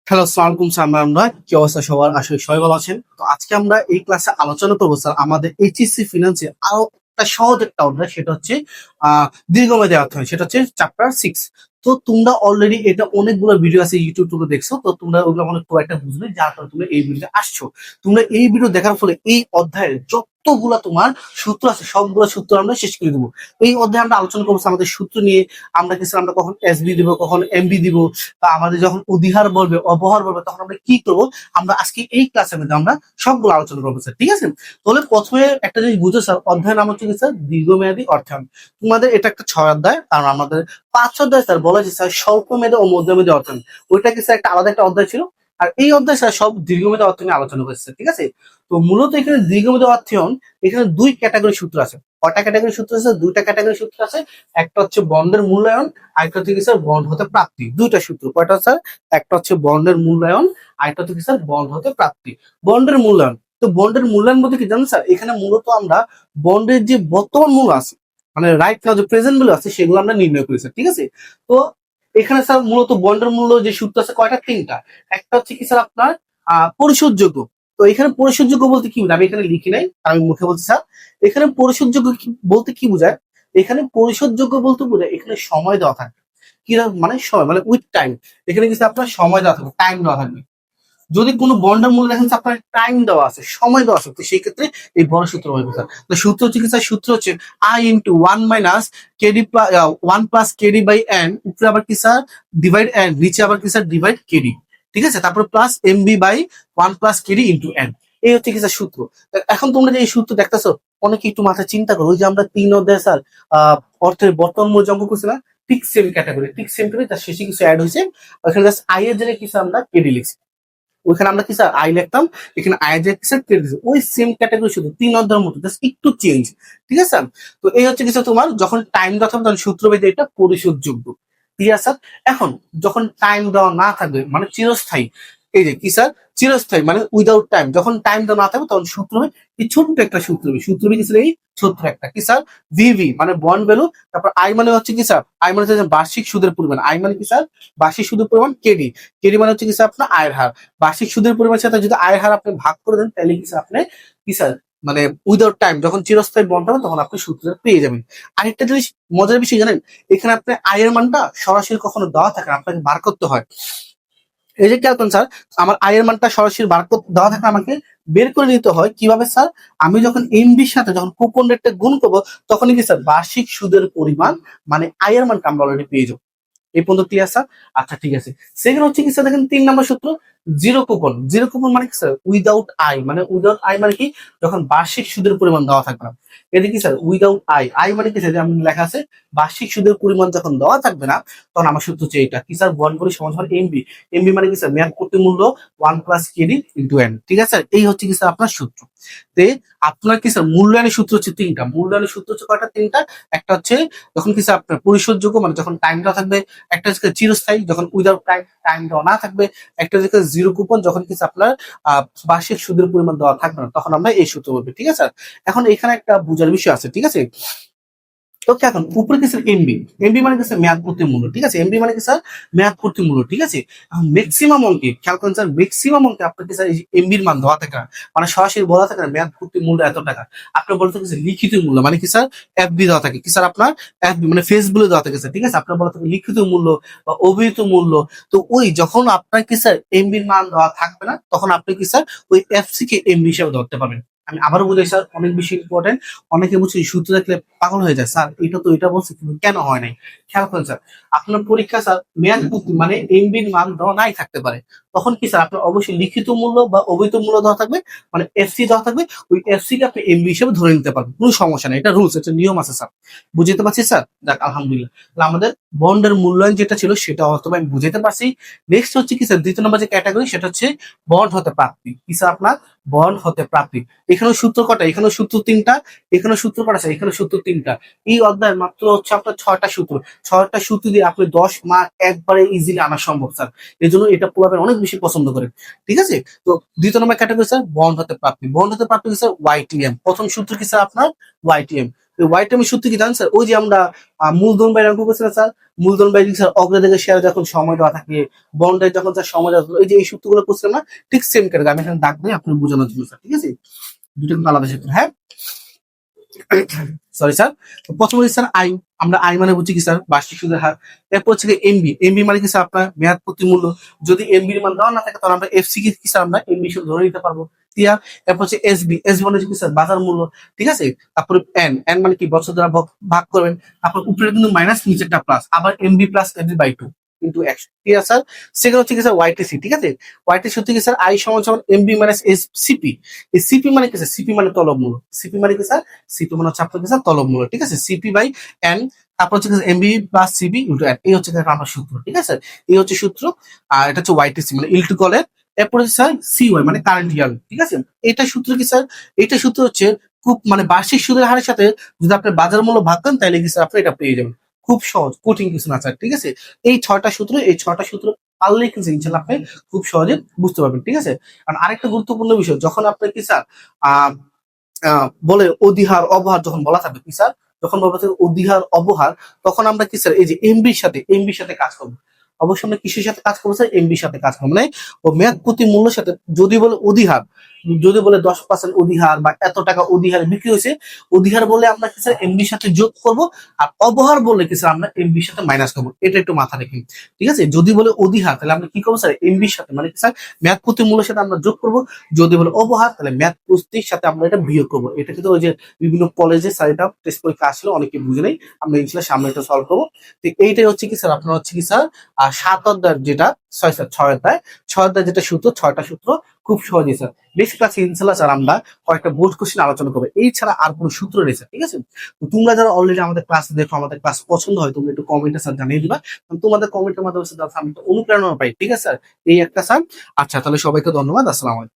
Hello, আসসালামু আলাইকুম sir. আমরা কি অবস্থা সবার? আশা করি সবাই ভালো আছেন। তো আজকে আমরা এই ক্লাসে আলোচনা করবো স্যার আমাদের এইচএসসি ফিনান্সে আরো একটা সহজ একটা অধ্যায়, সেটা হচ্ছে দীর্ঘমেয়াদী অর্থনীতি, সেটা হচ্ছে চ্যাপ্টার 6। তো তোমরা অলরেডি এটা অনেকগুলো ভিডিও আছে ইউটিউব থেকে দেখছো, তো তোমরা ওগুলো অনেক খুব একটা বুঝবে, যার কারণে তোমরা এই ভিডিওতে আসছো। তোমরা এই ভিডিও দেখার ফলে এই অধ্যায়ের যতগুলা তোমার সূত্র আছে সবগুলো সূত্র আমরা শেষ করে দেবো। এই অধ্যায়ে আমরা আলোচনা করবো আমাদের সূত্র নিয়ে। আমরা কিছু আমরা কখন এসবি দিব, কখন এমবি দিব, বা আমাদের যখন অধিহার বলবে, অবহার বলবে, তখন আমরা কি করবো, আমরা আজকে এই ক্লাসের মধ্যে আমরা সবগুলো আলোচনা করবো স্যার। ঠিক আছে? তাহলে প্রথমে একটা জিনিস বুঝো স্যার, অধ্যায়ের নাম হচ্ছে কি স্যার? দীর্ঘমেয়াদী অর্থায়ন। তোমাদের এটা একটা 6 অধ্যায়, আর আমাদের 5 অধ্যায় স্যার বলা হয়েছে স্যার স্বল্প মেয়াদী ও মধ্যমেয়াদী অর্থায়ন। ওইটা কি স্যার একটা আলাদা একটা অধ্যায় ছিল। আর এই অধ্যায় স্যার সব দীর্ঘমেয়াদী অর্থ নিয়ে আলোচনা করেছে। ঠিক আছে? তো মূলত এখানে দীর্ঘমেয়াদী অর্থায়ন, এখানে দুই ক্যাটাগরি সূত্র আছে। কয়টা ক্যাটাগরি সূত্র আছে? দুইটা ক্যাটাগরি সূত্র আছে। একটা হচ্ছে বন্ডের মূল্যায়ন, আরেকটা হচ্ছে কি স্যার বন্ড হতে প্রাপ্তি। দুইটা সূত্র। কয়টা স্যার? একটা হচ্ছে বন্ডের মূল্যায়ন, আরেকটা হচ্ছে কি স্যার বন্ড হতে প্রাপ্তি। বন্ডের মূল্যায়ন, তো বন্ডের মূল্যায়ন বলতে কি জানেন স্যার? এখানে মূলত আমরা বন্ডের যে বর্তমান মূল্য আছে, মানে রাইট নাও যে প্রেজেন্ট ভ্যালু আছে, সেগুলো আমরা নির্ণয় করি স্যার। ঠিক আছে? তো এখানে স্যার মূলত বন্ডের মূল্য যে সূত্র আছে কয়টা? তিনটা। একটা হচ্ছে কি স্যার আপনার পরিশোধযোগ্য। তো এখানে পরিশোধযোগ্য বলতে কি বোঝায়? আমি এখানে লিখি নাই, আমি মুখে বলছি স্যার। এখানে পরিশোধযোগ্য বলতে কি বোঝায়? এখানে পরিশোধযোগ্য বলতে বোঝায় এখানে সময় দেওয়া থাকে। কি মানে সময়, মানে উইথ টাইম। এখানে কিছু আপনার সময় দেওয়া থাকবে, টাইম দেওয়া থাকবে। যদি কোনো বন্ডের মূল্য দেখেন আপনার টাইম দেওয়া আছে, সময় দেওয়া আছে, তো সেই ক্ষেত্রে এই বড় সূত্র হবে স্যার। তো সূত্র হচ্ছে কি স্যার? সূত্র হচ্ছে I into one minus KD one plus KD by N, উপরে আবার কি স্যার ডিভাইড এন, নিচে আবার কি স্যার ডিভাইড কেডি। ঠিক আছে? তারপর plus MB by one plus KD into N. এই হচ্ছে কি স্যার সূত্র। এখন তোমরা যে এই সূত্র দেখতেছো, অনেকে একটু মাথায় চিন্তা করো, ওই যে আমরা 3 অধ্যায় স্যার অর্থের বর্তমান মূল্য অঙ্ক করছি না, ঠিক সেম ক্যাটাগরি, ঠিক সেম করে তার শেষে কিছু অ্যাড হয়েছে। ওখানে জাস্ট আই এর জায়গায় কিছু আমরা কেডি লিখছি, ওইখানে আমরা কি স্যার আই লিখতাম, এখানে আই যে কি স্যার কেটে দিচ্ছি, ওই সেম ক্যাটাগরি, শুধু 3 অধ্যায়ের মতো, জাস্ট একটু চেঞ্জ। ঠিক আছে স্যার? তো এই হচ্ছে কিছু তোমার যখন টাইম দেওয়া থাকবে তখন সূত্র বেঁধে এটা পরিশোধযোগ্য। Clear sir? এখন যখন টাইম দেওয়া না থাকবে, মানে চিরস্থায়ী, এই যে কি স্যার চিরস্থায়ী মানে উইদাউট টাইম, যখন টাইম দেওয়া না থাকবে তখন সূত্র হয় এই ছোট্ট একটা সূত্র হবে। সূত্র হবে কি স্যার? এই ছোট্ট একটা কি স্যার ভিভি মানে বন্ড ভ্যালু, তারপর আই মানে হচ্ছে কি স্যার? আই মানে হচ্ছে বার্ষিক সুদের পরিমাণ। আই মানে কি স্যার? বার্ষিক সুদের পরিমাণ। কেডি, কেডি মানে হচ্ছে কি স্যার আপনার আয়ের হার। বার্ষিক সুদের পরিমাণ সাথে যদি আয়ের হার আপনি ভাগ করে দেন, তাহলে কি স্যার আপনি কি স্যার মানে উইদাউট টাইম যখন চিরস্থায়ী বন্ড হবে তখন আপনি সূত্র পেয়ে যাবেন। আরেকটা জিনিস মজার বিষয় জানেন, এখানে আপনি আয়ের মানটা সরাসরি কখনো দেওয়া থাকে না, আপনাকে বার করতে হয়। এই যে খেয়াল করেন স্যার, আমার আয়ের মানটা সরাসরি বার করতে দেওয়া থাকে, আমাকে বের করে নিতে হয় কিভাবে স্যার? আমি যখন এমবির সাথে যখন কুপন রেটটা গুণ করবো, তখনই কি স্যার বার্ষিক সুদের পরিমাণ মানে আয়ের মানটা আমরা অলরেডি পেয়ে যাবো। এই পর্যন্ত ক্লিয়ার স্যার? আচ্ছা ঠিক আছে। সেকেন্ড হচ্ছে কি স্যার, দেখেন 3 নম্বর সূত্র, জিরো কুপন। জিরো কুপন মানে কি স্যার? উইদাউট আই, মানে উইদাউট আই মানে কি? যখন বার্ষিক সুদের পরিমাণ দেওয়া থাকবে না। এটা কি স্যার? Without I. আই মানে কি স্যার? যেমন লেখা আছে বার্ষিক সুদের পরিমাণ যখন দেওয়া থাকবে না, তখন আমার সূত্র হচ্ছে এটা কি স্যার? বন্ড ভ্যালু সমান সমান এমবি। এমবি মানে কি স্যার? মেয়াদ পূর্তি মূল্য 1 প্লাস কেডি ইন্টু এন। ঠিক আছে স্যার? এই হচ্ছে কি স্যার আপনার সূত্র। তে আপনার কি স্যার মূল্যায়নের সূত্র হচ্ছে 3টা। মূল্যায়নের সূত্র হচ্ছে কয়টা? 3টা। একটা হচ্ছে যখন কি স্যার আপনার পরিশোধযোগ্য, মানে যখন টাইম দেওয়া থাকবে। একটা হচ্ছে চিরস্থায়ী, যখন উইদাউট টাইম, টাইম দেওয়া না থাকবে। একটা হচ্ছে জিরো কুপন, যখন কিছু আপনার বার্ষিক সুদের পরিমাণ দেওয়া থাকবে না, তখন আমরা এই সূত্র বলবো। ঠিক আছে স্যার? এখন এখানে একটা বোঝার বিষয় আছে। ঠিক আছে? ওকে, এখন উপরে কি স্যার এমবি। এমবি মানে কি স্যার? মেয়াদ পূর্তি মূল্য। ঠিক আছে? এমবি মানে কি স্যার? মেয়াদ পূর্তি মূল্য। ঠিক আছে? এখন ম্যাক্সিমাম অঙ্কে খেয়াল করেন স্যার, ম্যাক্সিমাম অঙ্কে আপনার কি স্যার এমবির মান দেওয়া থাকে না, মানে সরাসরি বলা থাকে না মেয়াদ পূর্তি মূল্য এত টাকা। আপনার বলা থাকে লিখিত মূল্য, মানে কি স্যার? এফবি দেওয়া থাকে কি স্যার আপনার? এফবি মানে ফেস বলে দেওয়া থাকে স্যার। ঠিক আছে? আপনার বলা থাকে লিখিত মূল্য বা অভিহিত মূল্য। তো ওই যখন আপনার কি স্যার এমবির মান দেওয়া থাকবে না, তখন আপনি কি স্যার ওই এফসি কে এমবি হিসাবে ধরতে পারবেন। আমি আবারও বুঝাই স্যার, অনেক বেশি ইম্পর্টেন্ট। অনেকে বলছে সূত্র দেখলে পাগল হয়ে যায়, স্যার এটা তো এটা বলছে কিন্তু কেন হয় নাই। খেয়াল করেন স্যার, আপনার পরীক্ষা স্যার মেয়াদ পূর্তি মানে এমবির মান দেওয়া নাই থাকতে পারে, তখন কি স্যার আপনার অবশ্যই লিখিত মূল্য বা অবৈধ মূল্য দেওয়া থাকবে, মানে এফসি দেওয়া থাকবে। ওই এফসি কে আপনি এমবি হিসেবে ধরে নিতে পারবেন, কোনো সমস্যা নেই, এটা রুলস, এটা নিয়ম আছে স্যার। বুঝতে পারছি স্যার? যাক আলহামদুলিল্লাহ। তাহলে আমাদের বন্ডের মূল্যায়ন যেটা ছিল সেটা হয়তো আমি বুঝাইতে পারছি। নেক্সট হচ্ছে কি স্যার দ্বিতীয় নম্বর যে ক্যাটাগরি, সেটা হচ্ছে বন্ড হতে প্রাপ্তি। কি স্যার আপনার? বন্ড হতে প্রাপ্তি। এখানেও সূত্র কটা? এখানেও সূত্র 3টা। এখানেও সূত্র কটা আছে? এখানেও সূত্র 3টা। এই অধ্যায় মাত্র হচ্ছে আপনার 6টা সূত্র। 6টা সূত্র দিয়ে আপনি 10 মার্ক একবারে ইজিলি আনা সম্ভব স্যার। এই জন্য এটা পুরাবেন অনেক বেশি পছন্দ করেন। ঠিক আছে? তো দ্বিতীয় নম্বর ক্যাটাগরি স্যার বন্ড হতে প্রাপ্তি। বন্ড হতে প্রাপ্তি কি স্যার? ওয়াইটিএম। প্রথম সূত্র কি স্যার আপনার? ওয়াইটিএম। ওই ওয়াই টার্মের সূত্র কি জানেন স্যার? ওই যে আমরা মূলধন বাই অঙ্ক করছিলাম স্যার, মূলধন বাই স্যার অগ্রাধিকার শেয়ার যখন সময় দেওয়া থাকে, বন্ডের যখন স্যার সময় দেওয়া থাকে, ওই যে এই সূত্রগুলো করছিলাম না, ঠিক সেম ক্যাটাগরি। আমি এখানে দাগ দিই আপনার বোঝানোর জন্য স্যার, ঠিক আছে? দুটো কিন্তু আলাদা সূত্র, হ্যাঁ। Sorry sir. প্রথমে স্যার আই, আমরা আই মানে বুঝছি কি স্যার? বার্ষিক সুদের হার। এরপর হচ্ছে এমবি, এমবি মানে কি স্যার? আপনার মেয়াদ প্রতি মূল্য। যদি এমবির মান দেওয়া না থাকে তাহলে আমরা এফসি কি স্যার আমরা এমবি হিসেবে ধরে নিতে পারবো। ক্লিয়ার? এরপর হচ্ছে এসবি, এসবি মানে হচ্ছে কি স্যার? বাজার মূল্য, ঠিক আছে? তারপরে এন, এন মানে কি? বছর দ্বারা ভাগ করবেন। তারপর উপরে কিন্তু মাইনাস, নিচেরটা প্লাস, আবার এমবি প্লাস এফবি বাই 2 কিন্তু 100। ঠিক আছে স্যার? সেকেন্ড হচ্ছে কি স্যার? ওয়াইটিসি, ঠিক আছে? ওয়াইটিসি হচ্ছে কি স্যার? আই সমান সমান এমবি মাইনাস এস সিপি। এই সিপি মানে কি স্যার? সিপি মানে তলব মূল্য। সিপি মানে কি স্যার? সিপি মানে হচ্ছে আপনার কি স্যার? তলব মূল্য, ঠিক আছে? সিপি বাই এন, তারপর হচ্ছে MB plus CB into N, এই হচ্ছে আমার সূত্র, ঠিক আছে? এই হচ্ছে সূত্র। আর এটা হচ্ছে ওয়াইটিসি মানে ইলেকট্রিকলের। এরপর হচ্ছে স্যার সিওয়াই মানে কারেন্ট ইয়ার, ঠিক আছে? এটা সূত্র কি স্যার? এটা সূত্র হচ্ছে খুব মানে বার্ষিক সুদের হারের সাথে যদি আপনি বাজার মূল্য ভাগ করেন তাহলে কি স্যার আপনি এটা পেয়ে যাবেন। খুব সহজ, কঠিন কিছু না স্যার, ঠিক আছে? এই ছয়টা সূত্র, এই ছয়টা সূত্র পারলেই কিন্তু ইনশাল্লাহ আপনি খুব সহজে বুঝতে পারবেন, ঠিক আছে? আর আরেকটা গুরুত্বপূর্ণ বিষয়, যখন আপনি কি স্যার আহ বলে অধিহার অবহার যখন বলা থাকবে কি স্যার? যখন বলা থাকবে অধিহার অবহার, তখন আমরা কি স্যার এই যে এমবির সাথে কাজ করবো। অবশ্যই আমরা কিসের সাথে কাজ করবো স্যার? এমবির সাথে কাজ করবো, মানে ও মেয়াদ প্রতি মূল্যের সাথে। যদি বলে অধিহার, যদি বলে 10% অধিহার বা এত টাকা অধিহারে বিক্রি হয়েছে, অধিহার বলে আমরা কি স্যার এমবির সাথে যোগ করব। আর অবহার বললে কি স্যার আমরা এমবির সাথে মাইনাস করবো। এটা একটু মাথা রেখে, ঠিক আছে? যদি বলে অধিহার তাহলে আমরা কি করবো স্যার? এমবির সাথে মানে কি স্যার মেয়াদ প্রতি মূল্যের সাথে আমরা যোগ করবো। যদি বলে অবহার তাহলে মেয়াদ প্রতির সাথে আমরা এটা বিয়োগ করবো। এটা কিন্তু ওই যে বিভিন্ন কলেজে স্যার এটা টেস্ট পরীক্ষা আসলে অনেকে বুঝে নেই, আমরা ইনশাল্লাহ সামনে এটা সলভ করবো। তো এইটাই হচ্ছে কি স্যার আপনার হচ্ছে কি স্যার 7 অধ্যায় যেটা, সরি স্যার 6 অধ্যায়, 6 অধ্যায় যেটা সূত্র, 6টা সূত্র খুব সহজই স্যার। নেক্সট ক্লাসে ইনশাল্লাহ স্যার আমরা কয়েকটা বোর্ড কোশ্চেন আলোচনা করবো, এই ছাড়া আর কোনো সূত্র নেই স্যার, ঠিক আছে? তো তোমরা যারা অলরেডি আমাদের ক্লাস দেখো, আমাদের ক্লাস পছন্দ হয়, তোমরা একটু কমেন্টে স্যার জানিয়ে দিবা। কারণ তোমাদের কমেন্টের মাধ্যমে স্যার আমি একটা অনুপ্রেরণা পাই, ঠিক আছে স্যার? এই একটা স্যার। আচ্ছা তাহলে সবাইকে ধন্যবাদ, আসসালামু আলাইকুম।